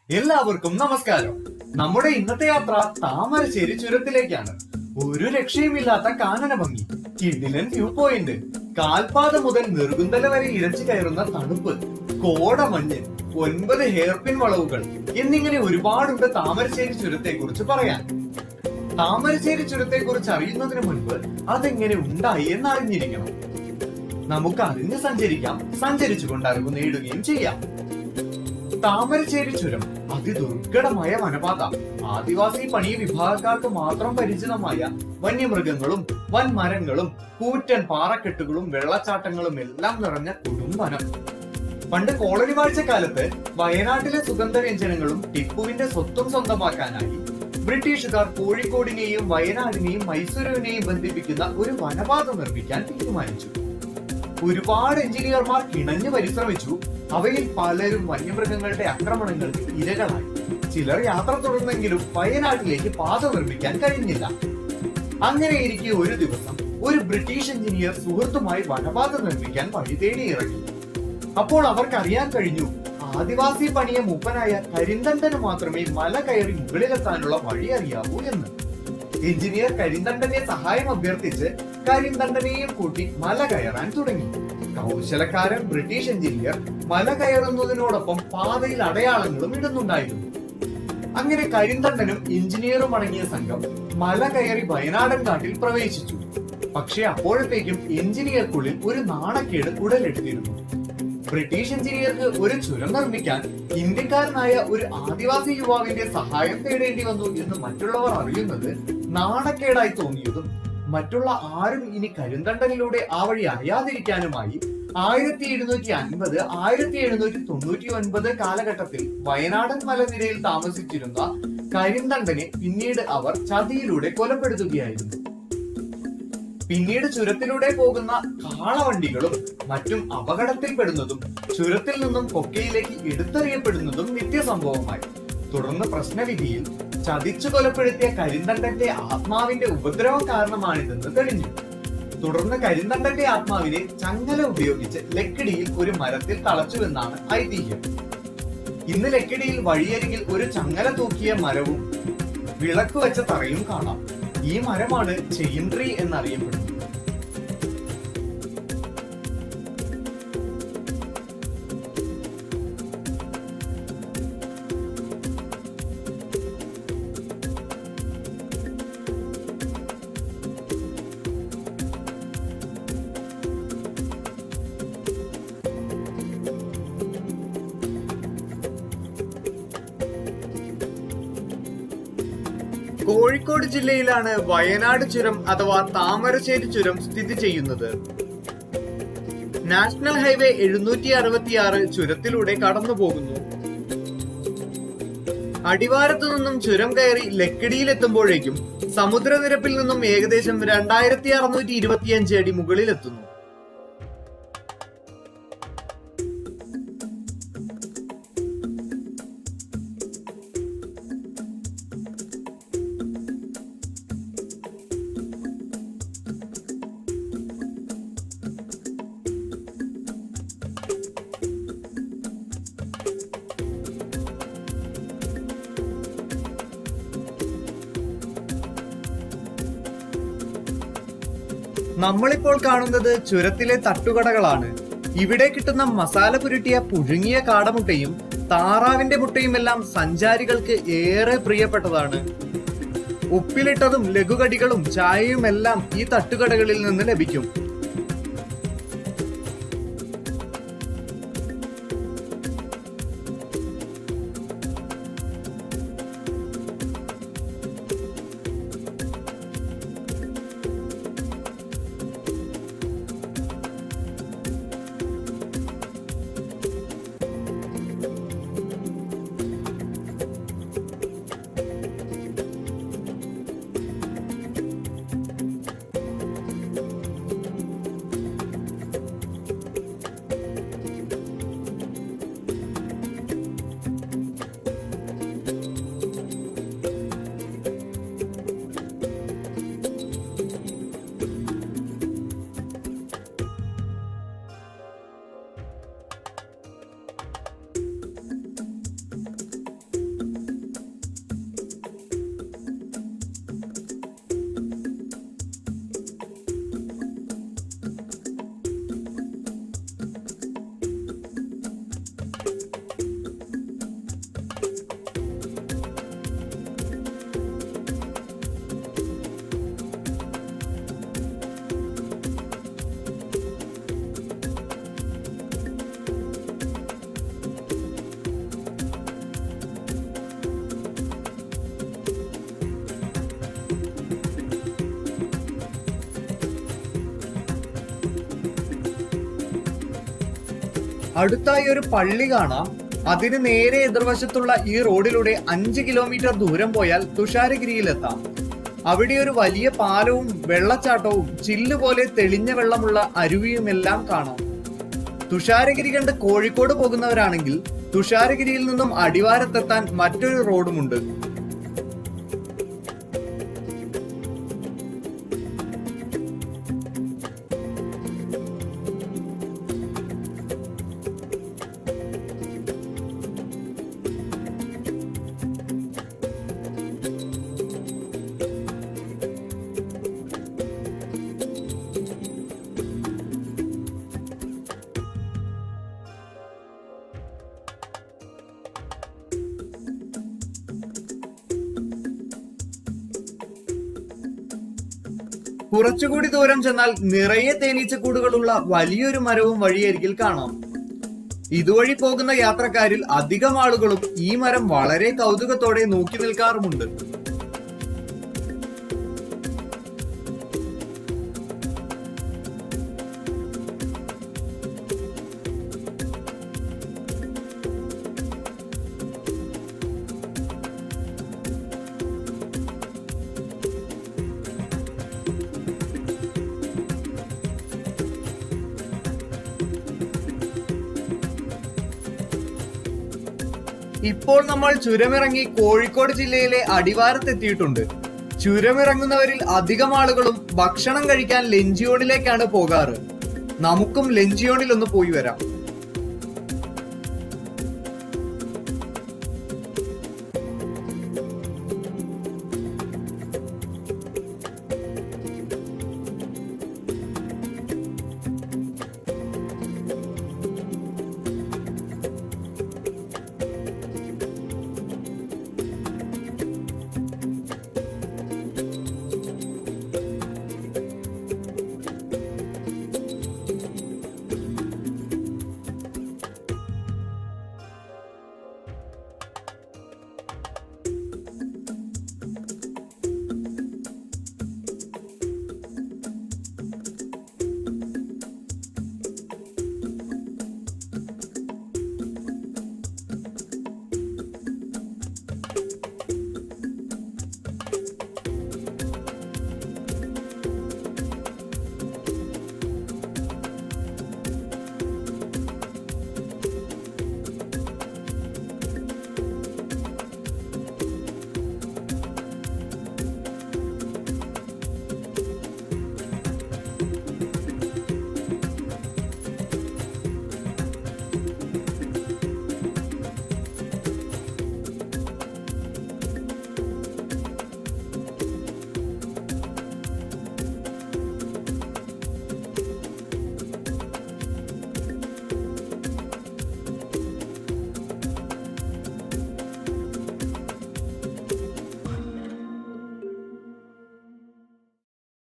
എല്ലാവർക്കും നമസ്കാരം. നമ്മുടെ ഇന്നത്തെ യാത്ര താമരശ്ശേരി ചുരത്തിലേക്കാണ്. ഒരു രക്ഷയുമില്ലാത്ത കാനന ഭംഗി, കിടിലൻ വ്യൂ പോയിന്റ്, കാൽപാദം മുതൽ നെറുകുന്തല വരെ ഇരച്ചു കയറുന്ന തണുപ്പ്, കോടമഞ്ഞ്, 9 ഹെയർപിൻ വളവുകൾ എന്നിങ്ങനെ ഒരുപാടുണ്ട് താമരശ്ശേരി ചുരത്തെ കുറിച്ച് പറയാൻ. താമരശ്ശേരി ചുരത്തെ കുറിച്ച് അറിയുന്നതിന് മുൻപ് അതെങ്ങനെ ഉണ്ടായി എന്ന് അറിഞ്ഞിരിക്കണം. നമുക്ക് അറിഞ്ഞ് സഞ്ചരിക്കാം, സഞ്ചരിച്ചുകൊണ്ട് അറിവ് നേടുകയും ചെയ്യാം. താമരശ്ശേരി ചുരം അതിദുർഘടമായ വനപാത. ആദിവാസി പണി വിഭാഗക്കാർക്ക് മാത്രം പരിചിതമായ വന്യമൃഗങ്ങളും വൻമരങ്ങളും കൂറ്റൻ പാറക്കെട്ടുകളും വെള്ളച്ചാട്ടങ്ങളും എല്ലാം നിറഞ്ഞ കൊടുംവനം. പണ്ട് കോളനി വാഴ്ചക്കാലത്ത് വയനാട്ടിലെ സുഗന്ധവ്യഞ്ജനങ്ങളും ടിപ്പുവിന്റെ സ്വത്തും സ്വന്തമാക്കാനായി ബ്രിട്ടീഷുകാർ കോഴിക്കോടിനെയും വയനാടിനെയും മൈസൂരുവിനെയും ബന്ധിപ്പിക്കുന്ന ഒരു വനപാത നിർമ്മിക്കാൻ തീരുമാനിച്ചു. ഒരുപാട് എഞ്ചിനീയർമാർ കിണഞ്ഞു പരിശ്രമിച്ചു. അവയിൽ പലരും വന്യമൃഗങ്ങളുടെ ആക്രമണങ്ങൾക്ക് ഇരകളായി. ചിലർ യാത്ര തുടർന്നെങ്കിലും വയനാട്ടിലേക്ക് പാത നിർമ്മിക്കാൻ കഴിഞ്ഞില്ല. അങ്ങനെയിരിക്കെ ഒരു ദിവസം ഒരു ബ്രിട്ടീഷ് എഞ്ചിനീയർ സുഹൃത്തുമായി വനപാത നിർമ്മിക്കാൻ വഴി തേടി ഇറങ്ങി. അപ്പോൾ അവർക്ക് അറിയാൻ കഴിഞ്ഞു, ആദിവാസി പണിയ മൂപ്പനായ കരിന്തണ്ടന് മാത്രമേ മല കയറി മുകളിലെത്താനുള്ള വഴി അറിയാവൂ എന്ന്. എഞ്ചിനീയർ കരിന്തണ്ടനെ സഹായം അഭ്യർത്ഥിച്ച് കരിന്തണ്ടനെയും കൂട്ടി മല കയറാൻ തുടങ്ങി. കൗശലക്കാരൻ ബ്രിട്ടീഷ് എഞ്ചിനീയർ മല കയറുന്നതിനോടൊപ്പം പാതയിൽ അടയാളങ്ങളും ഇടുന്നുണ്ടായിരുന്നു. അങ്ങനെ കരിന്തണ്ടനും എഞ്ചിനീയറും അടങ്ങിയ സംഘം മല കയറി വയനാടൻ കാട്ടിൽ പ്രവേശിച്ചു. പക്ഷെ അപ്പോഴത്തേക്കും എഞ്ചിനീയർക്കുള്ളിൽ ഒരു നാണക്കേട് ഉടലെടുത്തിരുന്നു. ബ്രിട്ടീഷ് എഞ്ചിനീയർക്ക് ഒരു ചുരം നിർമ്മിക്കാൻ ഇന്ത്യക്കാരനായ ഒരു ആദിവാസി യുവാവിന്റെ സഹായം തേടേണ്ടി വന്നു എന്ന് മറ്റുള്ളവർ അറിയുന്നത് നാണക്കേടായി തോന്നിയതും മറ്റുള്ള ആരും ഇനി കരിന്തണ്ടനിലൂടെ ആ വഴി അറിയാതിരിക്കാനുമായി 1750 1799 കാലഘട്ടത്തിൽ വയനാടൻ മലനിരയിൽ താമസിച്ചിരുന്ന കരിന്തണ്ടനെ പിന്നീട് അവർ ചതിയിലൂടെ കൊലപ്പെടുത്തുകയായിരുന്നു. പിന്നീട് ചുരത്തിലൂടെ പോകുന്ന കാളവണ്ടികളും മറ്റും അപകടത്തിൽപ്പെടുന്നതും ചുരത്തിൽ നിന്നും കൊക്കയിലേക്ക് എടുത്തെറിയപ്പെടുന്നതും നിത്യസംഭവമായി. തുടർന്ന് പ്രശ്നവിധിയിൽ ചതിച്ചു കൊലപ്പെടുത്തിയ കരിന്തണ്ടന്റെ ആത്മാവിന്റെ ഉപദ്രവം കാരണമാണിതെന്ന് തെളിഞ്ഞു. തുടർന്ന് കരിന്തണ്ടന്റെ ആത്മാവിനെ ചങ്ങല ഉപയോഗിച്ച് ലക്കിടിയിൽ ഒരു മരത്തിൽ തളച്ചുവെന്നാണ് ഐതിഹ്യം. ഇന്ന് ലക്കിടിയിൽ വഴിയരികിൽ ഒരു ചങ്ങല തൂക്കിയ മരവും വിളക്ക് വെച്ച തറയും കാണാം. ഈ മരമാണ് ചെയിൻ ട്രീ എന്നറിയപ്പെടുന്നത്. കോഴിക്കോട് ജില്ലയിലാണ് വയനാട് ചുരം അഥവാ താമരശ്ശേരി ചുരം സ്ഥിതി ചെയ്യുന്നത്. നാഷണൽ ഹൈവേ 766 ചുരത്തിലൂടെ കടന്നു പോകുന്നു. അടിവാരത്തു നിന്നും ചുരം കയറി ലക്കിടിയിലെത്തുമ്പോഴേക്കും സമുദ്രനിരപ്പിൽ നിന്നും ഏകദേശം 2625 അടി മുകളിലെത്തുന്നു. നമ്മളിപ്പോൾ കാണുന്നത് ചുരത്തിലെ തട്ടുകടകളാണ്. ഇവിടെ കിട്ടുന്ന മസാല പുരട്ടിയ പുഴുങ്ങിയ കാടമുട്ടയും താറാവിന്റെ മുട്ടയുമെല്ലാം സഞ്ചാരികൾക്ക് ഏറെ പ്രിയപ്പെട്ടതാണ്. ഉപ്പിലിട്ടതും ലഘുകടികളും ചായയും എല്ലാം ഈ തട്ടുകടകളിൽ നിന്ന് ലഭിക്കും. അടുത്തായി ഒരു പള്ളി കാണാം. അതിന് നേരെ എതിർവശത്തുള്ള ഈ റോഡിലൂടെ 5 കിലോമീറ്റർ ദൂരം പോയാൽ തുഷാരഗിരിയിലെത്താം. അവിടെ ഒരു വലിയ പാലവും വെള്ളച്ചാട്ടവും ചില്ല് പോലെ തെളിഞ്ഞ വെള്ളമുള്ള അരുവിയുമെല്ലാം കാണാം. തുഷാരഗിരി കണ്ട് കോഴിക്കോട് പോകുന്നവരാണെങ്കിൽ തുഷാരഗിരിയിൽ നിന്നും അടിവാരത്തെത്താൻ മറ്റൊരു റോഡുമുണ്ട്. കുറച്ചുകൂടി ദൂരം ചെന്നാൽ നിറയെ തേനീച്ചക്കൂടുകളുള്ള വലിയൊരു മരവും വഴിയരികിൽ കാണാം. ഇതുവഴി പോകുന്ന യാത്രക്കാരിൽ അധികം ആളുകളും ഈ മരം വളരെ കൗതുകത്തോടെ നോക്കി നിൽക്കാറുമുണ്ട്. ഇപ്പോൾ നമ്മൾ ചുരമിറങ്ങി കോഴിക്കോട് ജില്ലയിലെ അടിവാരത്തെത്തിയിട്ടുണ്ട്. ചുരമിറങ്ങുന്നവരിൽ അധികം ആളുകളും ഭക്ഷണം കഴിക്കാൻ ലഞ്ചിയോണിലേക്കാണ് പോകാറ്. നമുക്കും ലഞ്ചിയോണിൽ ഒന്ന് പോയി വരാം.